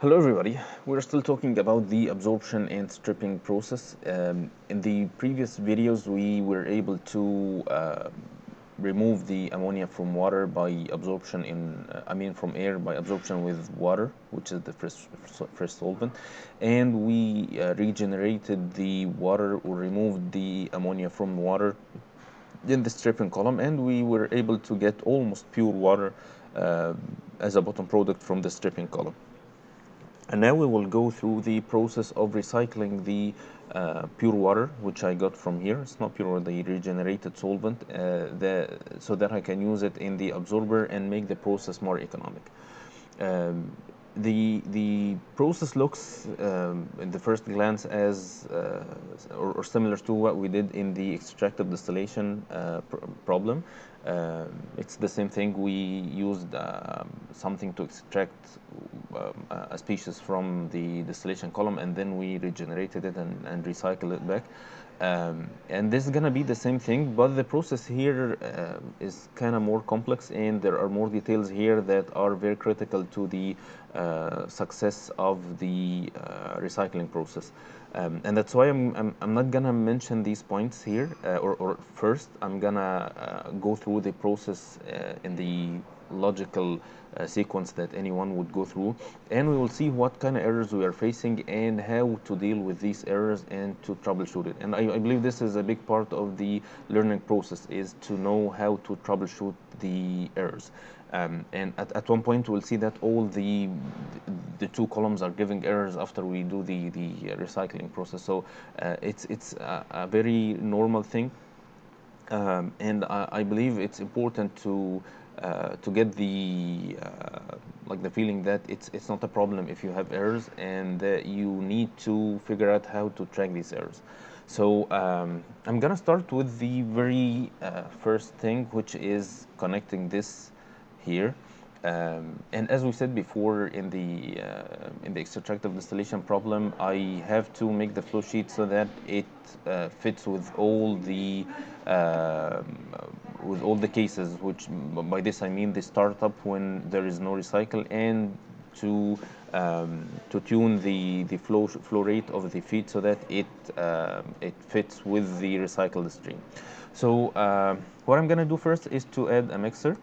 Hello everybody, we're still talking about the absorption and stripping process. In the previous videos we were able to remove the ammonia from water by absorption from air by absorption with water, which is the fresh solvent, and we regenerated the water or removed the ammonia from water in the stripping column, and we were able to get almost pure water uh, as a bottom product from the stripping column. And now we will go through the process of recycling the pure water, which I got from here. It's not pure, the regenerated solvent, so that I can use it in the absorber and make the process more economic. Um, the process looks in the first glance as or similar to what we did in the extractive distillation problem. It's the same thing. We used something to extract a species from the distillation column, and then we regenerated it and recycled it back. And this is gonna be the same thing, but the process here is kind of more complex, and there are more details here that are very critical to the success of the recycling process. And that's why I'm not gonna mention these points here, or first I'm gonna go through the process in the logical sequence that anyone would go through, and we will see what kind of errors we are facing and how to deal with these errors and to troubleshoot it. And I believe this is a big part of the learning process, is to know how to troubleshoot the errors. And at one point we'll see that all the two columns are giving errors after we do the recycling process. So it's a very normal thing, and I believe it's important to get the like the feeling that it's not a problem if you have errors, and that you need to figure out how to track these errors. So I'm gonna start with the very first thing, which is connecting this here. And as we said before in the extractive distillation problem, I have to make the flow sheet so that it fits uh, with all the cases. Which by this I mean the startup when there is no recycle, and to tune the flow rate of the feed so that it fits with the recycled stream. So what I'm gonna do first is to add a mixer.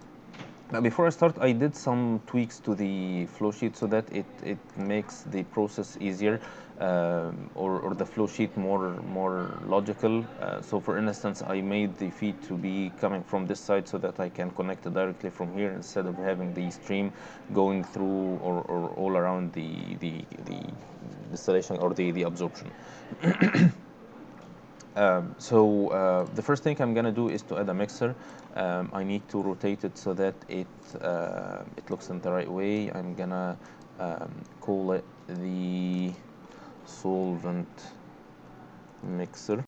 Now, before I start, I did some tweaks to the flow sheet so that it makes the process easier, or the flow sheet more logical. So, for instance, I made the feed to be coming from this side so that I can connect it directly from here instead of having the stream going through or all around the distillation or the absorption. The first thing I'm gonna do is to add a mixer. I need to rotate it so that it looks in the right way. I'm gonna call it the solvent mixer.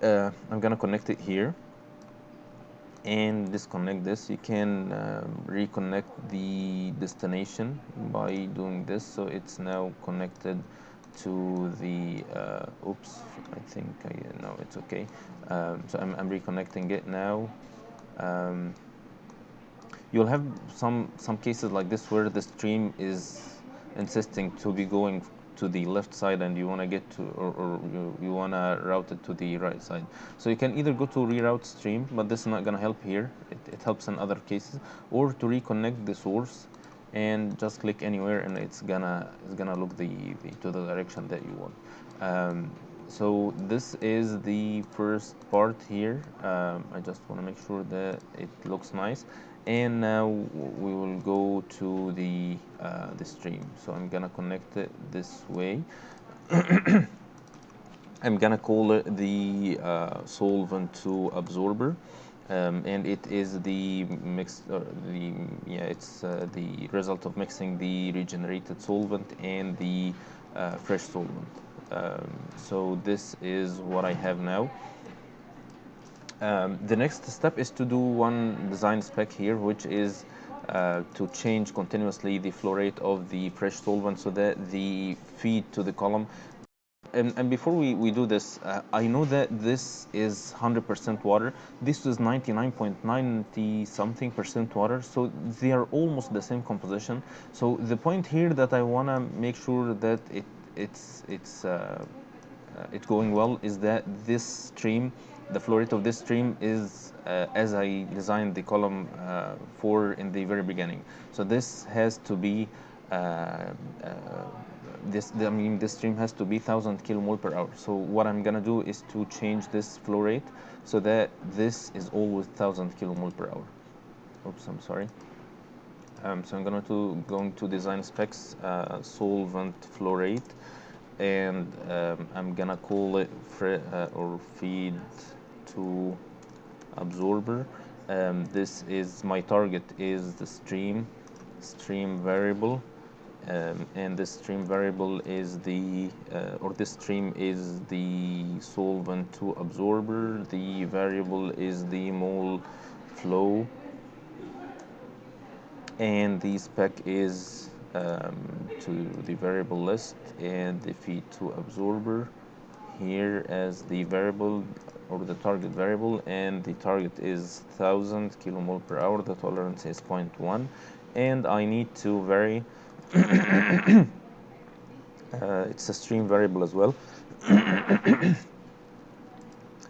I'm gonna connect it here and disconnect this. You can reconnect the destination by doing this, so it's now connected to the oops, I think no, it's okay. So I'm reconnecting it now. um, you'll have some cases like this where the stream is insisting to be going to the left side, and you want to get to, or you want to route it to the right side. So you can either go to reroute stream, but this is not going to help here. It helps in other cases, or to reconnect the source and just click anywhere, and it's gonna look to the direction that you want. So this is the first part here. I just want to make sure that it looks nice, and now we will go to the stream. So I'm gonna connect it this way. I'm gonna call it the solvent to absorber, and it is the mix. The yeah, it's the result of mixing the regenerated solvent and the fresh solvent. So this is what I have now. The next step is to do one design spec here, which is to change continuously the flow rate of the fresh solvent so that the feed to the column and before we do this, I know that this is 100% water. This is 99.90 something percent water. So they are almost the same composition. So the point here that I wanna make sure that it's going well is that this stream, the flow rate of this stream is as I designed the column for in the very beginning. So this has to be uh, uh, I mean this stream has to be 1000 kilomole per hour. So what I'm gonna do is to change this flow rate so that this is always 1000 kilomole per hour. Oops, I'm sorry. So I'm going to design specs solvent flow rate, and I'm gonna call it or feed to absorber. This is my target is the stream variable, and the stream variable is the or this stream is the solvent to absorber. The variable is the mole flow, and the spec is to the variable list, and the feed to absorber here as the variable or the target variable, and the target is 1000 kilomole per hour. The tolerance is 0.1, and I need to vary it's a stream variable as well.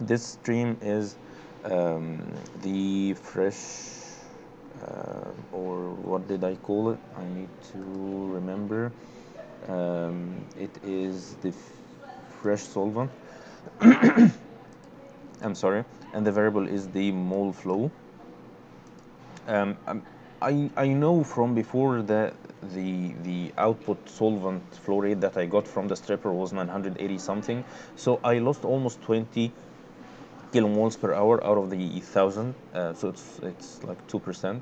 This stream is the fresh or what did I call it? I need to remember. It is the fresh solvent. I'm sorry, and the variable is the mole flow. Um, um, I know from before that the output solvent flow rate that I got from the stripper was 980 something, so I lost almost 20 kilomoles per hour out of the 1000. So it's like 2%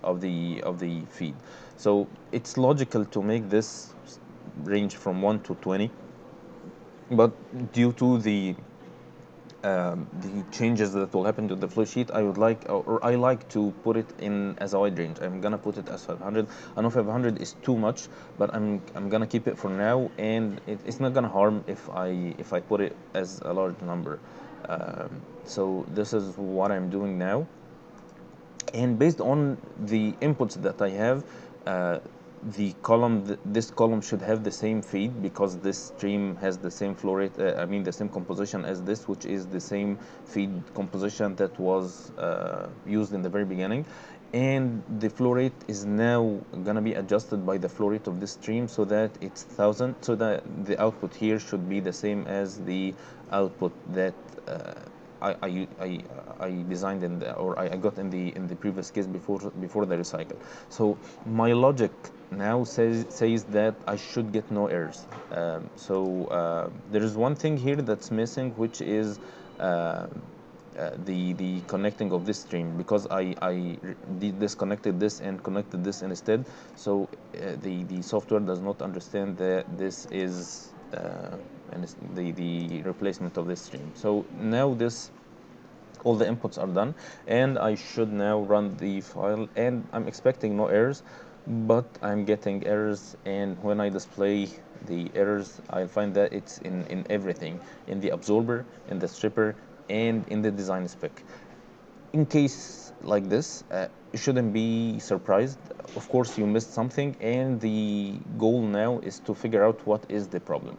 of the feed. So it's logical to make this range from 1 to 20, but due to the changes that will happen to the flow sheet, I would like, or I like to put it in as a wide range. I'm gonna put it as 500. I know 500 is too much, but I'm gonna keep it for now, and it's not gonna harm if I put it as a large number. So this is what I'm doing now, and based on the inputs that I have, the column, this column should have the same feed because this stream has the same flow rate, I mean the same composition as this, which is the same feed composition that was used in the very beginning. And the flow rate is now gonna be adjusted by the flow rate of this stream so that it's 1000, so that the output here should be the same as the output that I designed in the, or I got in the previous case before the recycle. So my logic now says that I should get no errors. There is one thing here that's missing, which is the connecting of this stream, because I disconnected this and connected this instead. So the software does not understand that this is and the replacement of this stream. So now all the inputs are done, and I should now run the file, and I'm expecting no errors, but I'm getting errors. And when I display the errors, I find that it's in everything, in the absorber, in the stripper, and in the design spec. In case like this, you shouldn't be surprised. Of course, you missed something, and the goal now is to figure out what is the problem.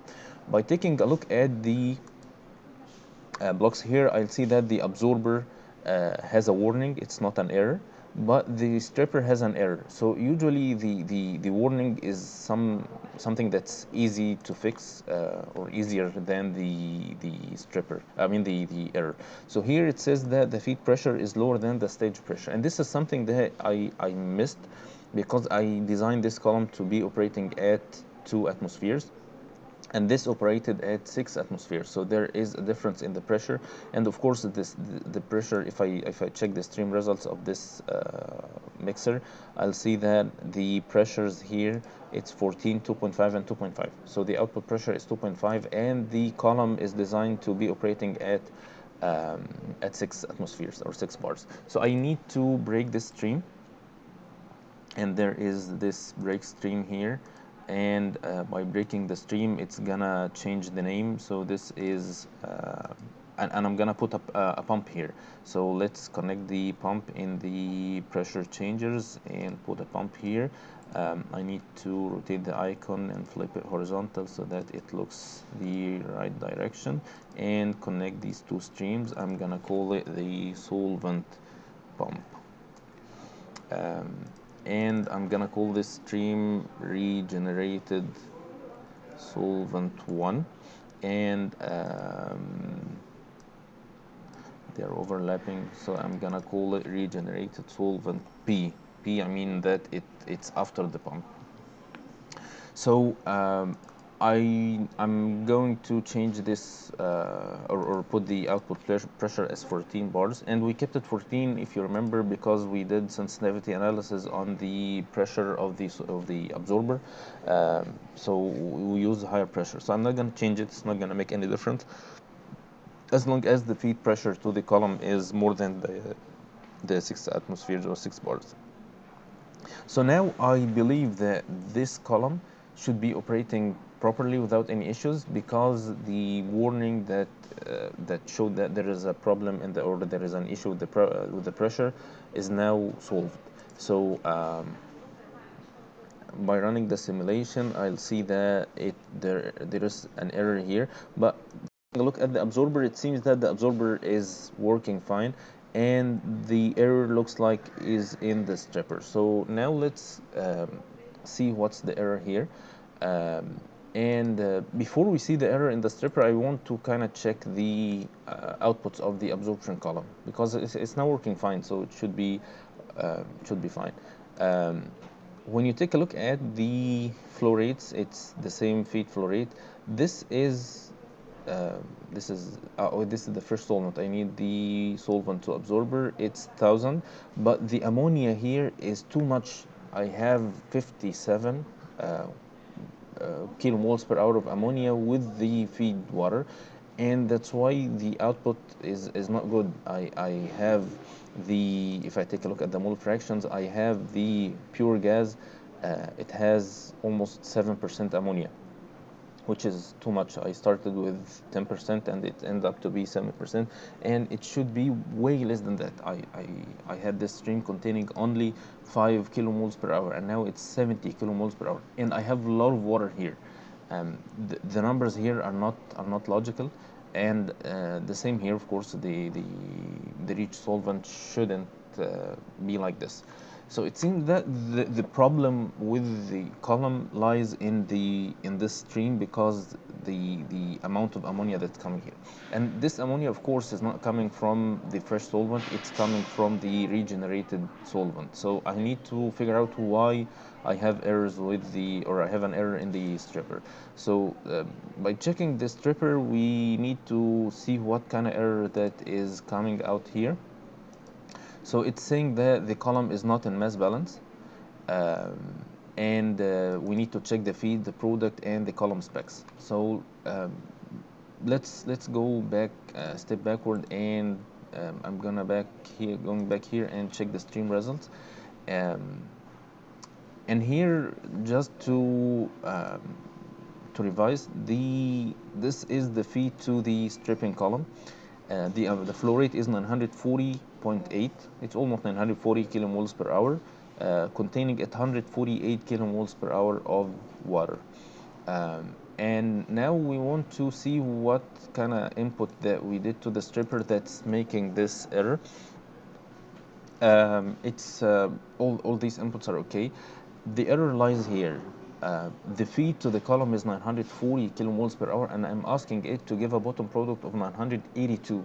By taking a look at the blocks here, I'll see that the absorber has a warning. It's not an error, but the stripper has an error. So usually the warning is something that's easy to fix or easier than the stripper. I mean the error. So here it says that the feed pressure is lower than the stage pressure, and this is something that I missed because I designed this column to be operating at 2 atmospheres, and this operated at 6 atmospheres. So there is a difference in the pressure, and of course the pressure, if I check the stream results of this mixer, I'll see that the pressures here, it's 14, 2.5, and 2.5. So the output pressure is 2.5, and the column is designed to be operating at 6 atmospheres or 6 bars. So I need to break this stream, and there is this break stream here. and by breaking the stream it's gonna change the name. So this is and I'm gonna put a pump here. So let's connect the pump in the pressure changers and put a pump here. I need to rotate the icon and flip it horizontal so that it looks the right direction, and connect these two streams. I'm gonna call it the solvent pump. And I'm gonna call this stream regenerated solvent 1, and they're overlapping, so I'm gonna call it regenerated solvent P. I mean that it's after the pump. So I'm going to change this or put the output pressure as 14 bars, and we kept it 14 if you remember because we did sensitivity analysis on the pressure of the absorber. So we use higher pressure. So I'm not going to change it. It's not going to make any difference as long as the feed pressure to the column is more than the 6 atmospheres or 6 bars. So now I believe that this column should be operating properly without any issues, because the warning that showed that there is a problem in the, or there is an issue with the pressure is now solved. So by running the simulation, I'll see that there is an error here. But look at the absorber, it seems that the absorber is working fine, and the error looks like is in the stripper. So now let's see what's the error here. And before we see the error in the stripper, I want to kind of check the outputs of the absorption column, because it's now working fine, so it should be fine. When you take a look at the flow rates, it's the same feed flow rate. This is this is the first solvent. I need the solvent to absorber. It's 1000, but the ammonia here is too much. I have 57 kilomoles per hour of ammonia with the feed water, and that's why the output is not good. I have the, if I take a look at the mole fractions, I have the pure gas, it has almost 7% ammonia, which is too much. I started with 10% and it ended up to be 7%, and it should be way less than that. I had this stream containing only 5 kilomoles per hour, and now it's 70 kilomoles per hour, and I have a lot of water here. The numbers here are not logical, and the same here. Of course, the reach solvent shouldn't be like this. So it seems that the problem with the column lies in this stream, because the amount of ammonia that's coming here, and this ammonia of course is not coming from the fresh solvent, it's coming from the regenerated solvent. So I need to figure out why I have errors with or I have an error in the stripper. So by checking the stripper, we need to see what kind of error that is coming out here. So it's saying that the column is not in mass balance, and we need to check the feed, the product, and the column specs. So let's go back, step backward, and I'm going back here and check the stream results. And here, just to revise, this is the feed to the stripping column. The flow rate is 940.8. It's almost 940 kilomoles per hour, containing 148 kilomoles per hour of water. And now we want to see what kind of input that we did to the stripper that's making this error. It's all these inputs are okay. The error lies here. The feed to the column is 940 kilomoles per hour, and I'm asking it to give a bottom product of 982.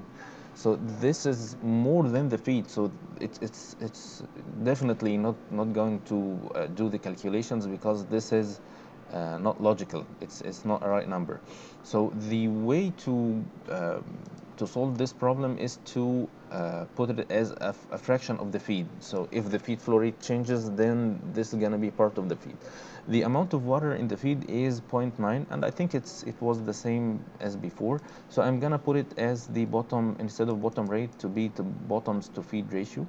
So this is more than the feed. So it's definitely not going to do the calculations, because this is not logical. It's not a right number. So the way to solve this problem is to put it as a fraction of the feed. So if the feed flow rate changes, then this is going to be part of the feed. The amount of water in the feed is 0.9, and I think it was the same as before. So I'm going to put it as the bottom, instead of bottom rate, to be the bottoms to feed ratio.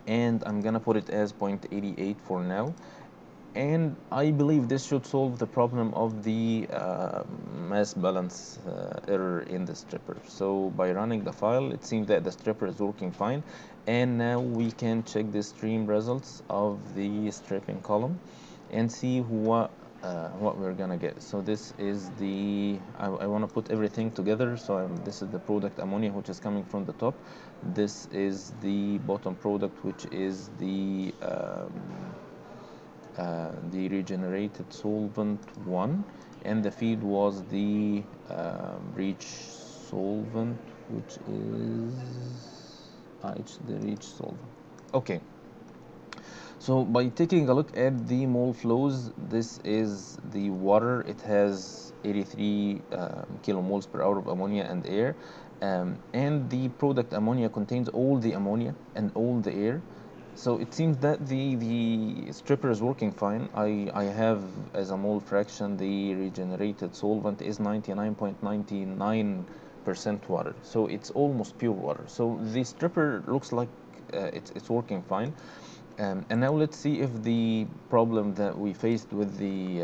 And I'm going to put it as 0.88 for now. and I believe this should solve the problem of the mass balance error in the stripper. So by running the file, it seems that the stripper is working fine, and now we can check the stream results of the stripping column and see what we're gonna get. So this is the I want to put everything together. So this is the product ammonia, which is coming from the top. This is the bottom product, which is the regenerated solvent 1, and the feed was the reach solvent, which is it's the reach solvent. Okay, so by taking a look at the mole flows, this is the water. It has 83 kilomoles per hour of ammonia and air, and the product ammonia contains all the ammonia and all the air. So it seems that the stripper is working fine. I have as a mole fraction the regenerated solvent is 99.99% water. So it's almost pure water. So the stripper looks like it's working fine. And now let's see if the problem that we faced with the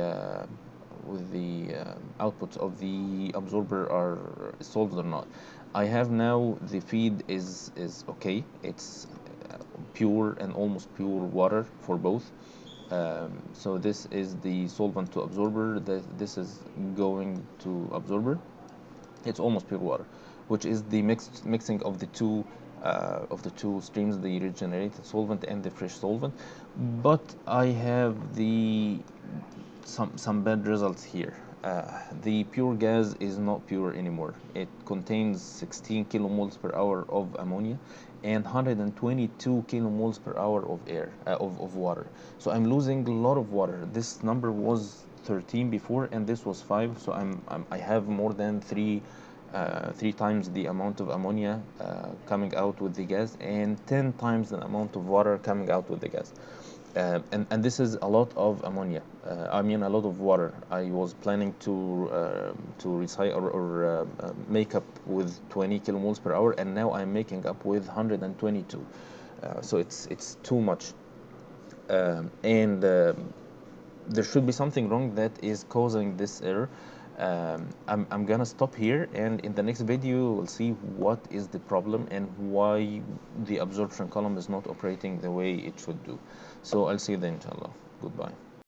outputs of the absorber are solved or not. I have now the feed is okay. It's pure and almost pure water for both. So this is the solvent to absorber. This is going to absorber. It's almost pure water, which is the mixing of the two streams, the regenerated solvent and the fresh solvent. But I have some bad results here. The pure gas is not pure anymore. It contains 16 kilomoles per hour of ammonia and 122 kilomoles per hour of air of water. So I'm losing a lot of water. This number was 13 before, and this was 5. So I have more than three times the amount of ammonia coming out with the gas, and 10 times the amount of water coming out with the gas. And this is a lot of ammonia. I mean, a lot of water. I was planning to recycle or make up with 20 kilomoles per hour, and now I'm making up with 122. So it's too much, and there should be something wrong that is causing this error. I'm gonna stop here, and in the next video we'll see what is the problem and why the absorption column is not operating the way it should do. So I'll see you then, inshallah. Goodbye.